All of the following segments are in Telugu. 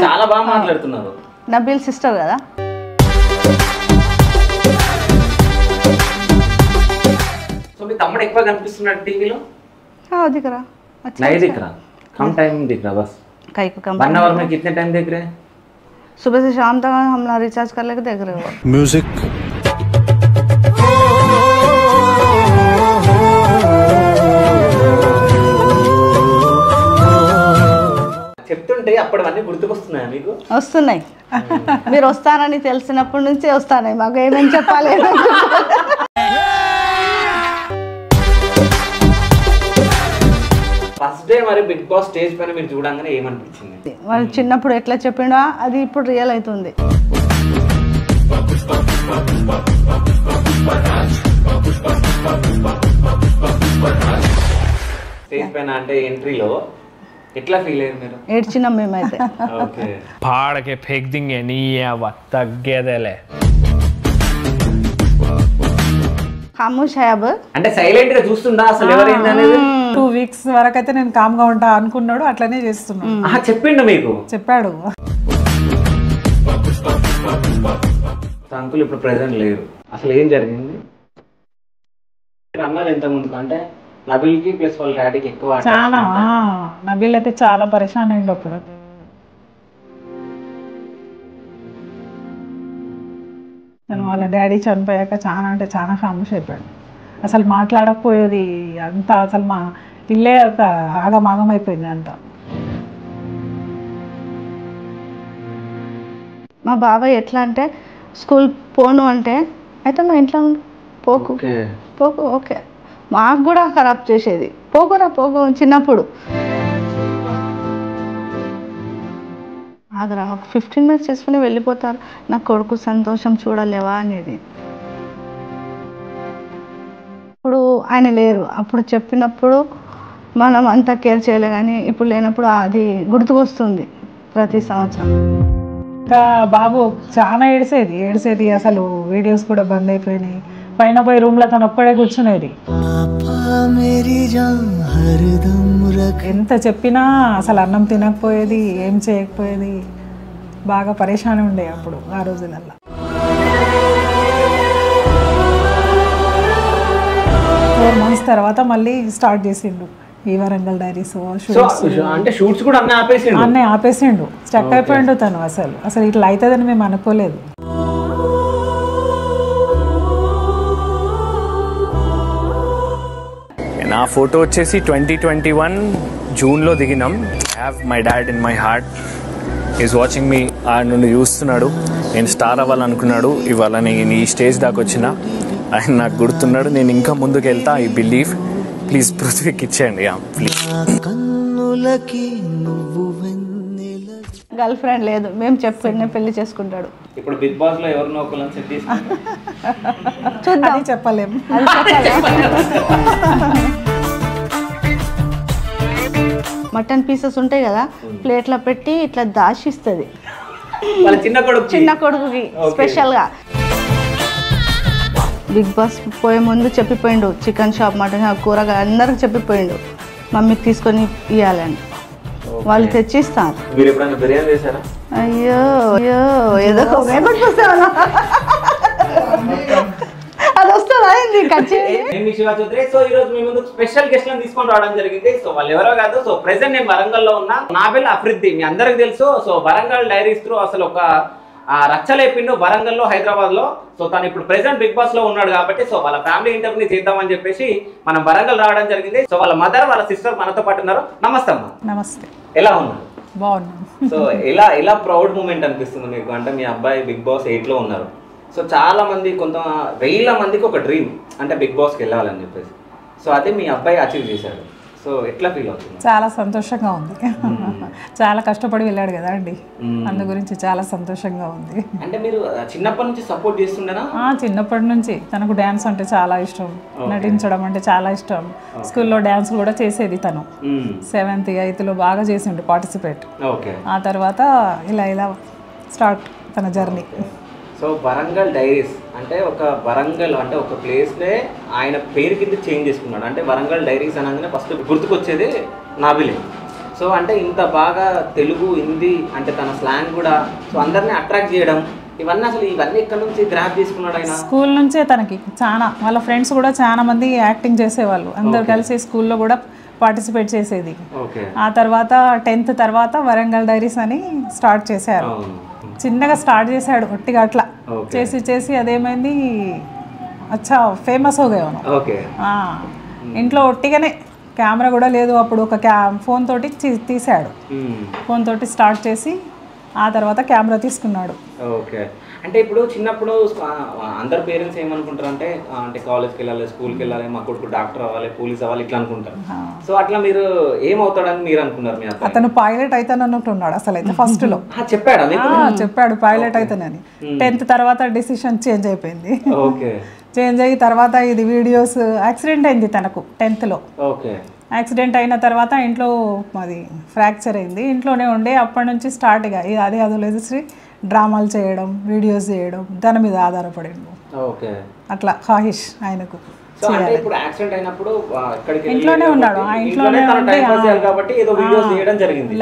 చాలా బాగా మాట్లాడుతున్నారు. నబీల్ సిస్టర్ కదా. సో మీ తమ్ముడు ఎక్కువ కనిపిస్తున్నాడు టీవీలో? दिख रहा अच्छा नहीं दिख रहा, कम टाइम दिख रहा बस. कई को कम 1 आवर में कितने टाइम देख रहे हैं? सुबह से शाम तक हम ना रिचार्ज कर लेके देख रहे हो. म्यूजिक చెప్తుంటే అప్పటివన్నీ గుర్తుకొస్తున్నాయా మీకు? వస్తున్నాయి. మీరు వస్తారని తెలిసినప్పటి నుంచి వస్తాయి. మాకు ఏమేమి చెప్పాలి. ఫస్ట్ డే మరి బిగ్ బాస్ స్టేజ్ పైన మీరు చూడంగానే ఏమనిపించింది? మరి చిన్నప్పుడు ఎట్లా చెప్పిండో అది ఇప్పుడు రియల్ అవుతుంది. స్టేజ్ పైన అంటే ఎంట్రీలో ఎట్లా ఫీల్ అయ్యారు మీరు? ఏడ్చినాం మేమైతే. ఓకే, फाड़ के फेंक देंगे नहीं है वक्त तగ్గేదేలే. ఖామోష్ है अब. అంటే సైలెంట్ గా చూస్తుండా అసలు ఎవరైంది అనేది? 2 weeks వరకు అయితే నేను కామ్గా ఉంటా అనుకున్నాడు, అట్లనే చేస్తున్నాడు. చెప్పిండు మీకు? చెప్పాడు. అంకుల్ ఇప్పుడు ప్రెసెంట్ లేరు, అసలు ఏం జరిగింది అన్నారు ఎంత ముందుకు? అంటే నబిల్కి ప్లస్ వాళ్ళ డాడీకి ఎక్కువ చాలా నబీల్ అయితే చాలా పరేషాన్ అయ్యిండు అప్పుడు. నేను వాళ్ళ డాడీ చనిపోయాక చాలా అంటే చాలా ఖామోష్ అయిపోయాడు. అసలు మాట్లాడకపోయేది అంతా, అసలు మా ఇల్లే ఒక ఆగమాగం అయిపోయింది అంతా. మా బాబాయ్ ఎట్లా అంటే స్కూల్ పోను అంటే అయితే మా ఇంట్లో పోకు పోకు ఓకే, మాకు కూడా ఖరాబ్ చేసేది. పోకురా పోకు చిన్నప్పుడు. ఆగరా ఒక 15 minutes చేసుకుని వెళ్ళిపోతారు. నా కొడుకు సంతోషం చూడలేవా అనేది. ఇప్పుడు ఆయన లేరు, అప్పుడు చెప్పినప్పుడు మనం అంతా కేర్ చేయలే, కానీ ఇప్పుడు లేనప్పుడు అది గుర్తుకొస్తుంది ప్రతి సంవత్సరం. ఇంకా బాబు చాలా ఏడ్చేది. అసలు వీడియోస్ కూడా బంద్ అయిపోయినాయి. పైన పోయి రూమ్లో తను ఒక్కడే కూర్చునేది. ఎంత చెప్పినా అసలు అన్నం తినకపోయేది, ఏం చేయకపోయేది. బాగా పరేషాన్ ఉండే అప్పుడు ఆ రోజులల్లో. ఫోర్ మంత్స్ తర్వాత మళ్ళీ స్టార్ట్ చేసిండు ఈ వరంగల్ డైరీస్. అంటే షూట్స్ కూడా అన్నీ ఆపేసిండు. స్టక్ అయిపోయిండు తను. అసలు ఇట్లా అవుతుందని మేము అనుకోలేదు. నా ఫోటో వచ్చేసి 2021 జూన్లో దిగినాం. Have my dad in my heart, is watching me. ఆయన నుండి చూస్తున్నాడు. నేను స్టార్ అవ్వాలనుకున్నాడు. ఇవాళ నేను ఈ స్టేజ్ దాకా వచ్చిన. ఆయన నాకు గుర్తున్నాడు. నేను ఇంకా ముందుకు వెళ్తా. I believe. ప్లీజ్ పృథ్వీకి ఇచ్చేయండి ప్లీజ్. గర్ల్ ఫ్రెండ్ లేదు, మేము చెప్పుకునే పెళ్లి చేసుకుంటాడు. ఇప్పుడు బిగ్ బాస్ లో ఎవరినో ఒకళ్ళని సెట్ చేసుకుంటారు. చూద్దాం, చెప్పలేము. మటన్ పీసెస్ ఉంటాయి కదా, ప్లేట్లో పెట్టి ఇట్లా దాచిస్తుంది చిన్న కొడుకుకి స్పెషల్గా. బిగ్ బాస్ పోయే ముందు చెప్పిపోయిండు, చికెన్ షాప్, మటన్ షాప్, కూరగాయ అందరికి చెప్పిపోయిండు మమ్మీకి తీసుకొని ఇవ్వాలని. వాళ్ళు తెచ్చిస్తారు. అయ్యో అయ్యో ఏదో అది వస్తుందా సో ఈ రోజు మీ ముందు స్పెషల్ గెస్ట్ లను తీసుకొని రావడం జరిగింది. సో వాళ్ళు ఎవరో కాదు. సో ప్రెసెంట్ నేను వరంగల్ లో ఉన్నా. నాబిల్ అఫ్రిది మీ అందరికి తెలుసు. సో వరంగల్ డైరీస్ త్రూ అసలు ఒక రచ్చలేపిండు వరంగల్ లో, హైదరాబాద్ లో. సో తను ఇప్పుడు ప్రెసెంట్ బిగ్ బాస్ లో ఉన్నాడు కాబట్టి సో వాళ్ళ ఫ్యామిలీ ఇంటర్వ్యూ చేద్దామని చెప్పేసి మనం వరంగల్ రావడం జరిగింది. సో వాళ్ళ మదర్, వాళ్ళ సిస్టర్ మనతో పాటు ఉన్నారు. నమస్తే అమ్మా. నమస్తే. ఎలా ఉన్నారు? బాగున్నాం. సో ఎలా ప్రౌడ్ మూమెంట్ అనిపిస్తుంది మీకు? అంటే మీ అబ్బాయి బిగ్ బాస్ 8 లో ఉన్నారు. సో చాలా మంది, కొంత వేల మందికి ఒక డ్రీమ్ అంటే బిగ్ బాస్కి వెళ్ళాలని చెప్పేసి. సో అదే మీ అబ్బాయి అచీవ్ చేశాడు. సో ఎట్లా ఫీల్ అవుతుంది? చాలా సంతోషంగా ఉంది. చాలా కష్టపడి వెళ్ళాడు కదా అండి, అందు గురించి చాలా సంతోషంగా ఉంది. అంటే మీరు చిన్నప్పటి నుంచి సపోర్ట్ చేస్తుండేనా? చిన్నప్పటి నుంచి తనకు డ్యాన్స్ అంటే చాలా ఇష్టం, నటించడం అంటే చాలా ఇష్టం. స్కూల్లో డ్యాన్స్ కూడా చేసేది తను. 7th 8th బాగా చేసిండు పార్టిసిపేట్. ఆ తర్వాత ఇలా స్టార్ట్ తన జర్నీ. సో వరంగల్ డైరీస్ అంటే ఒక వరంగల్ అంటే ఒక ప్లేస్నే ఆయన పేరు కింద చేంజ్ చేసుకున్నాడు. అంటే వరంగల్ డైరీస్ అనగానే ఫస్ట్ గుర్తుకొచ్చేది నాబిలే. సో అంటే ఇంత బాగా తెలుగు హిందీ అంటే తన స్లాంగ్ కూడా సో అందరినీ అట్రాక్ట్ చేయడం ఇవన్నీ అసలు ఇవన్నీ ఇక్కడ నుంచి గ్రాప్ చేసుకున్నాడు ఆయన. స్కూల్ నుంచే తనకి చాలా వాళ్ళ ఫ్రెండ్స్ కూడా చాలా మంది యాక్టింగ్ చేసేవాళ్ళు, అందరు కలిసి స్కూల్లో కూడా పార్టిసిపేట్ చేసేది. ఆ తర్వాత 10th తర్వాత వరంగల్ డైరీస్ అని స్టార్ట్ చేశారు. చిన్నగా స్టార్ట్ చేశాడు ఒట్టిగా అట్లా చేసి చేసి అదేమైంది అచ్చా ఫేమస్ హోగాను. ఇంట్లో ఒట్టిగానే కెమెరా కూడా లేదు అప్పుడు, ఒక ఫోన్ తోటి తీసాడు, ఫోన్ తోటి స్టార్ట్ చేసి ఆ తర్వాత కెమెరా తీసుకున్నాడు. ఓకే. అంటే ఇప్పుడు చిన్నప్పుడు అందరు పేరెంట్స్ ఏమనుకుంటారు అంటే అంటే కాలేజ్కి వెళ్ళాలి, స్కూల్కి వెళ్ళాలి, మా కొడుకు డాక్టర్ అవ్వాలి, పోలీస్ అవ్వాలి ఇట్లా అనుకుంటారు. సో అట్లా మీరు ఏమవుతాడని మీరు అనుకున్నారు? మీ అతను పైలట్ అవుతానన్నట్టున్నాడు అసలు అయితే ఫస్ట్ లో. చెప్పాడు పైలట్ అవుతానని. 10th తర్వాత డిసిషన్ చేంజ్ అయిపోయింది. చేంజ్ అయ్యి తర్వాత ఇది వీడియోస్ యాక్సిడెంట్ అయింది తనకు 10th లో. యాక్సిడెంట్ అయిన తర్వాత ఇంట్లో అది ఫ్రాక్చర్ అయింది, ఇంట్లోనే ఉండే అప్పటి నుంచి స్టార్ట్ ఇక అదే అదొలేసి డ్రామాలు చేయడం, వీడియోస్ చేయడం, దాని మీద ఆధారపడిండు. అట్లా హాహిష్ ఆయనకు. ఇంట్లోనే ఉన్నాడు, ఆ ఇంట్లోనే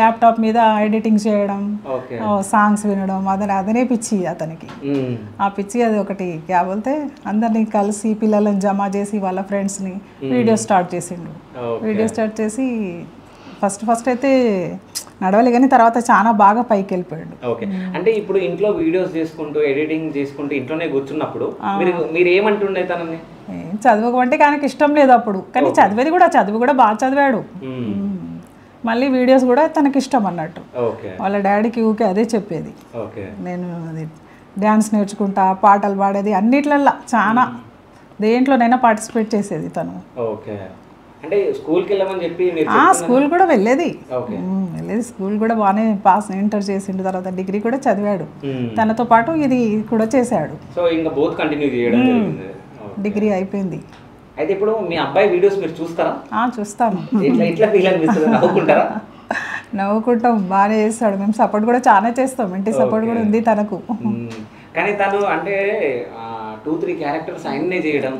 ల్యాప్టాప్ మీద ఎడిటింగ్ చేయడం, సాంగ్స్ వినడం, అదనే పిచ్చి అతనికి. ఆ పిచ్చి అది ఒకటి క్యాబోల్తే అందరినీ కలిసి పిల్లలను జమ చేసి వాళ్ళ ఫ్రెండ్స్ని వీడియో స్టార్ట్ చేసిండు. వీడియో స్టార్ట్ చేసి ఫస్ట్ అయితే నడవలే కానీ తర్వాత చాలా బాగా పైకి వెళ్ళిపోయాడు. ఓకే. అంటే ఇప్పుడు ఇంట్లో వీడియోస్ చేసుకుంటూ ఎడిటింగ్ చేసుకుంటూ ఇంట్లోనే కూర్చున్నప్పుడు మీరు ఏమంటుండే తనని? చదువుకోమంటే ఆయనకి ఇష్టం లేదు అప్పుడు, కానీ చదువు కూడా బాగా చదివాడు. మళ్ళీ వీడియోస్ కూడా తనకి ఇష్టం అన్నట్టు. వాళ్ళ డాడీకి ఊకే అదే చెప్పేది, నేను అది డ్యాన్స్ నేర్చుకుంటా, పాటలు పాడేది, అన్నిట్లల్లో చాలా దేంట్లోనైనా పార్టిసిపేట్ చేసేది తను. అంటే స్కూల్కి వెళ్ళమని చెప్పి స్కూల్ కూడా వెళ్ళేది, స్కూల్ కూడా బాగానే పాస్ ఇంటర్ చేసిండు, తర్వాత డిగ్రీ కూడా చదివాడు. తనతో పాటు ఇది కూడా చేశాడు. సో ఇంకా బోత్ కంటిన్యూ చేయడం జరిగింది. డిగ్రీ అయిపోయింది. అయితే ఇప్పుడు మీ అబ్బాయి వీడియోస్ మీరు చూస్తారా? చూస్తాను. ఎట్లా ఫీల్ అనిపిస్తుంది? నవ్వుకుంటారా? నవ్వుకుంటాం, బాగానే చేస్తాడు. మేము సపోర్ట్ కూడా చాలా చేస్తాం, ఇంటి సపోర్ట్ కూడా ఉంది తనకు. కానీ తను అంటే 2-3 క్యారెక్టర్స్ ఆయన్నే చేయడం,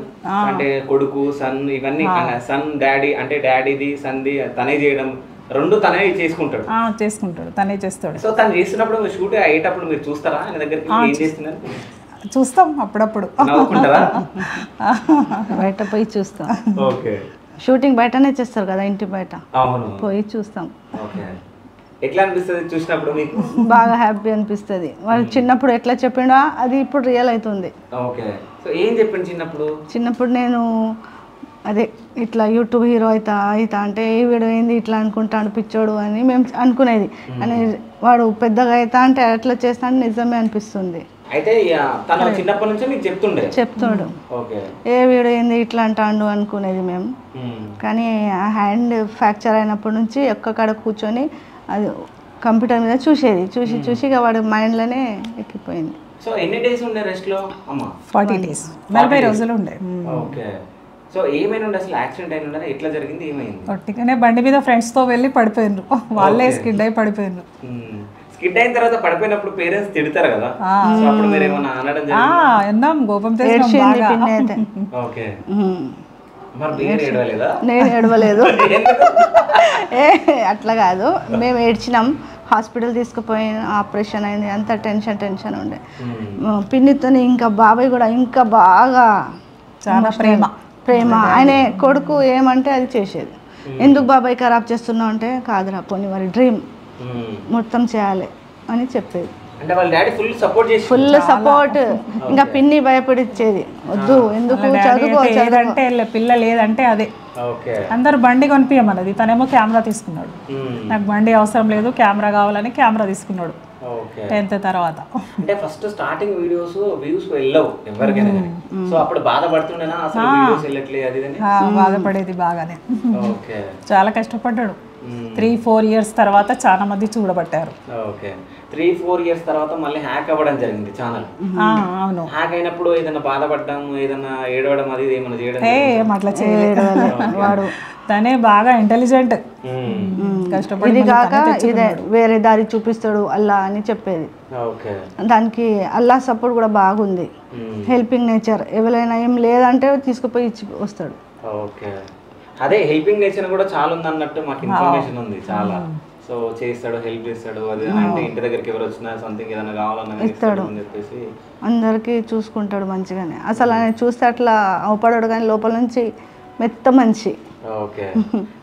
అంటే కొడుకు సన్ ఇవన్నీ సన్ డాడీ అంటే డాడీది సన్ది తనే చేయడం, రెండు తనే చేసుకుంటాడు. తనే చేస్తాడు. సో తను చేస్తున్నప్పుడు షూట్ అయ్యేటప్పుడు మీరు చూస్తారా ఆయన దగ్గరికి? ఏం చేస్తున్నారు? చూస్తాం అప్పుడప్పుడు. బయట పోయి చూస్తాం. షూటింగ్ బయటనే చేస్తారు కదా, ఇంటి బయట పోయి చూస్తాం. ఎట్లా అనిపిస్తుంది చూసినప్పుడు మీకు? బాగా హ్యాపీ అనిపిస్తుంది. వాళ్ళు చిన్నప్పుడు ఎట్లా చెప్పిండో అది ఇప్పుడు రియల్ అవుతుంది. ఏం చెప్పిండు చిన్నప్పుడు? నేను అదే ఇట్లా యూట్యూబ్ హీరో అవుతా అంటే ఈ వీడియో ఏంది ఇట్లా అనుకుంటాడు పిచ్చోడు అని మేము అనుకునేది, అని వాడు పెద్దగా అవుతా అంటే అట్లా చేస్తా అంటే నిజమే అనిపిస్తుంది. అయితే తను చిన్నప్పటి నుంచి మీకు చెప్తాడు ఏ వీడియో ఏంది ఇట్లా అంటాడు అనుకునేది మేము. కానీ ఆ హ్యాండ్ ఫ్రాక్చర్ అయినప్పటి నుంచి ఒక్కకాడ కూర్చొని అది కంప్యూటర్ మీద చూసి ఇక వాడి మైండ్లోనే ఎక్కిపోయింది. సో ఎన్ని డేస్ ఉండే రెస్ట్ లో? 40 days, 40 రోజులు ఉండే. ఓకే. సో ఏమైనా ఉండే అసలు? యాక్సిడెంట్ అయిన ఎట్లా జరిగింది, ఏమైంది? ఒట్టిగానే బండి మీద ఫ్రెండ్స్ తో వెళ్ళి పడిపోయినరు, వాళ్ళే స్కిడ్ అయి పడిపోయినరు. స్కిడ్ అయిన తర్వాత పడిపోయినప్పుడు పేరెంట్స్ తిడతారు కదా, సో అప్పుడు మీరు ఏమన్నా అనడం జరిగిందా? ఎన్నాం, కోపం తెచ్చాం. ఓకే. నేను ఏడవలేదు. అట్లా కాదు, మేము ఏడ్చినాం. హాస్పిటల్ తీసుకుపోయిన ఆపరేషన్ అయింది, అంత టెన్షన్ ఉండే. పిన్నితో ఇంకా బాబాయ్ కూడా ఇంకా బాగా చాలా ప్రేమ. ఆయన కొడుకు ఏమంటే అది చేసేది. ఎందుకు బాబాయ్ ఖరాబ్ చేస్తున్నావు అంటే, కాదురా పోనీ వారి డ్రీమ్ మొత్తం చేయాలి అని చెప్పేది. Full support. ఇంకా పిన్ని భయపడిచ్చేది, వద్దు ఎందుకు చదువుకో అంటే పిల్ల లేదంటే అదే. అందరు బండి కొనిపించమన్నది, తనేమో కెమెరా తీసుకున్నాడు. నాకు బండి అవసరం లేదు, కెమెరా కావాలని కెమెరా తీసుకున్నాడు 10th తర్వాత. అంటే ఫస్ట్ స్టార్టింగ్ వీడియోస్ వ్యూస్ వెళ్ళవు ఎవరికైనా, సో అప్పుడు బాధపడుతుండేనా అసలు వీడియోస్ వెళ్ళట్లేదు అది అని? బాధపడేది బాగానే. చాలా కష్టపడ్డాడు. 3-4 years తర్వాత చాలా మంది చూడబట్టారు. 3-4 years తర్వాత మళ్ళీ హ్యాక్ అవ్వడం జరిగింది ఛానల్. అవును. హ్యాక్ అయినప్పుడు ఏదైనా బాధపడడం, ఏదైనా ఏడవడం అది ఏమైనా చేయడం? అట్లా చేయలేదు. వాడు తనే బాగా ఇంటెలిజెంట్, కష్టపడి ఇదే వేరే దారి చూపిస్తాడు అల్లా అని చెప్పేది. దానికి అల్లా సపోర్ట్ కూడా బాగుంది. హెల్పింగ్ నేచర్, ఎవరైనా ఏం లేదంటే తీసుకుపోయి ఇచ్చి వస్తాడు. అదే హెల్పింగ్ నేచర్ కూడా చాలా ఉంది అన్నట్టు మాకు ఇన్ఫర్మేషన్ ఉంది చాలా. సో చేస్తాడు, హెల్ప్ చేస్తాడు. అది అంటే ఇంటి దగ్గరికి ఎవరు వచ్చినా సంథింగ్ ఏదైనా కావాలన్నా ఇస్తాడు అని చెప్పేసి అందరికీ చూసుకుంటాడు మంచిగానే. అసలు ఆయన చూస్తే అట్లా అవపడాడు కానీ లోపల నుంచి మెత్త మంచి. ఓకే.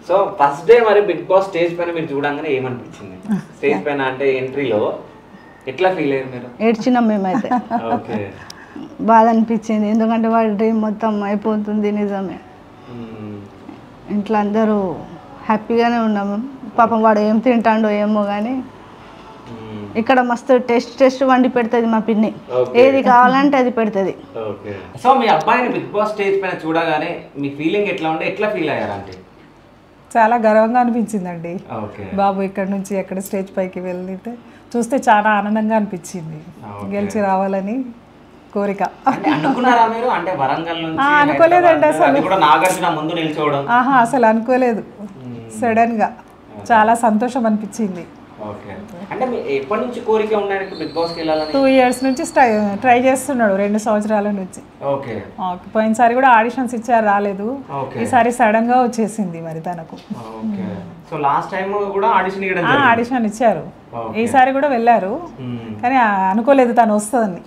సో ఫస్ట్ డే మరి బిగ్ బాస్ స్టేజ్ పైన మీరు చూడంగానే ఏమనిపించింది? స్టేజ్ పైన అంటే ఎంట్రీలో ఎట్లా ఫీల్ అయ్యారు మీరు? ఏడ్చినాం మేమైతే. ఓకే. బాధ అనిపించింది, ఎందుకంటే వాడి డ్రీమ్ మొత్తం అయిపోతుంది. నిజమే, ఇంట్లో అందరూ హ్యాపీగానే ఉన్నాము. పాపం వాడు ఏం తింటాడో ఏమో కానీ ఇక్కడ మస్తు టెస్ట్ వండి పెడుతుంది మా పిన్ని. ఏది కావాలంటే అది పెడుతుంది. సో మీ అబ్బాయిని బిగ్ బాస్ స్టేజ్ పైన చూడగానే మీ ఫీలింగ్ ఎట్లా ఉండే, ఎట్లా ఫీల్ అయ్యారంటే? చాలా గర్వంగా అనిపించిందండి. బాబు ఇక్కడ నుంచి ఎక్కడ స్టేజ్ పైకి వెళ్తే చూస్తే చాలా ఆనందంగా అనిపించింది. గెలిచి రావాలని కోరిక. అనుకున్నారా మీరు? అంటే వరంగల్ నుంచి అనుకోలేదండి అసలు. నాగార్జున ముందు నిల్చోవడం అసలు అనుకోలేదు. సడన్ గా చాలా సంతోషం అనిపించింది. అంటే ఎప్పటి నుంచి కోరిక ఉండడానికి బిగ్ బాస్కి వెళ్ళాలని? 2 years నుంచి ట్రై చేస్తున్నాడు, 2 సంవత్సరాల నుంచి. ఓకే. పోయినసారి కూడా ఆడిషన్స్ ఇచ్చారు, రాలేదు. ఈసారి సడన్ గా వచ్చేసింది మరి తనకు. సో లాస్ట్ టైం కూడా ఆడిషన్ ఇచ్చారు, ఈసారి కూడా వెళ్ళారు కానీ అనుకోలేదు తను వస్తుందని.